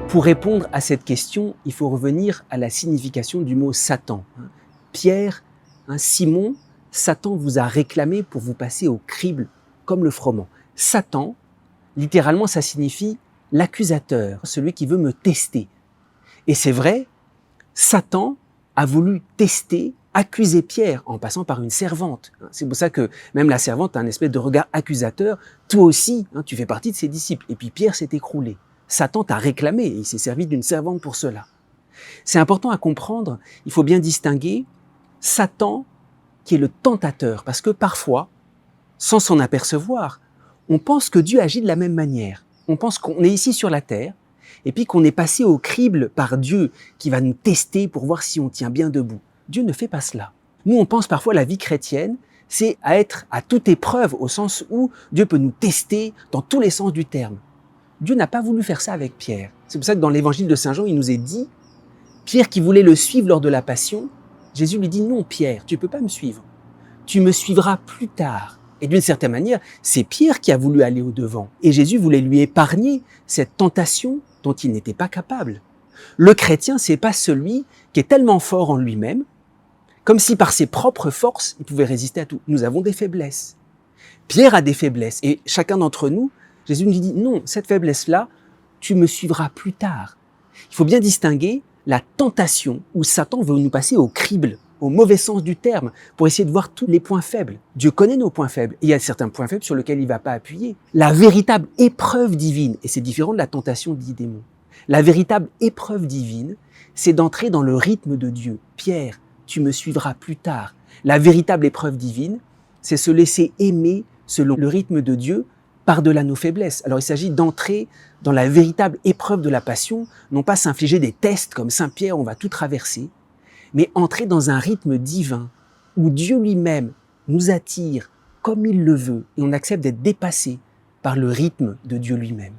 Pour répondre à cette question, il faut revenir à la signification du mot Satan. Pierre, Simon, Satan vous a réclamé pour vous passer au crible comme le froment. Satan, littéralement, ça signifie l'accusateur, celui qui veut me tester. Et c'est vrai, Satan a voulu tester, accuser Pierre en passant par une servante. C'est pour ça que même la servante a un espèce de regard accusateur. Toi aussi, tu fais partie de ses disciples. Et puis Pierre s'est écroulé. Satan t'a réclamé et il s'est servi d'une servante pour cela. C'est important à comprendre, il faut bien distinguer Satan qui est le tentateur, parce que parfois, sans s'en apercevoir, on pense que Dieu agit de la même manière. On pense qu'on est ici sur la terre et puis qu'on est passé au crible par Dieu qui va nous tester pour voir si on tient bien debout. Dieu ne fait pas cela. Nous, on pense parfois la vie chrétienne, c'est à être à toute épreuve au sens où Dieu peut nous tester dans tous les sens du terme. Dieu n'a pas voulu faire ça avec Pierre. C'est pour ça que dans l'évangile de Saint Jean, il nous est dit, Pierre qui voulait le suivre lors de la Passion, Jésus lui dit « Non Pierre, tu ne peux pas me suivre. Tu me suivras plus tard. » Et d'une certaine manière, c'est Pierre qui a voulu aller au-devant. Et Jésus voulait lui épargner cette tentation dont il n'était pas capable. Le chrétien, c'est pas celui qui est tellement fort en lui-même, comme si par ses propres forces, il pouvait résister à tout. Nous avons des faiblesses. Pierre a des faiblesses. Et chacun d'entre nous, Jésus nous dit « Non, cette faiblesse-là, tu me suivras plus tard. » Il faut bien distinguer la tentation où Satan veut nous passer au crible, au mauvais sens du terme, pour essayer de voir tous les points faibles. Dieu connaît nos points faibles. Et il y a certains points faibles sur lesquels il ne va pas appuyer. La véritable épreuve divine, et c'est différent de la tentation des démons, la véritable épreuve divine, c'est d'entrer dans le rythme de Dieu. Pierre, tu me suivras plus tard. La véritable épreuve divine, c'est se laisser aimer selon le rythme de Dieu, par-delà nos faiblesses. Alors il s'agit d'entrer dans la véritable épreuve de la passion, non pas s'infliger des tests comme Saint Pierre, on va tout traverser, mais entrer dans un rythme divin où Dieu lui-même nous attire comme il le veut et on accepte d'être dépassé par le rythme de Dieu lui-même.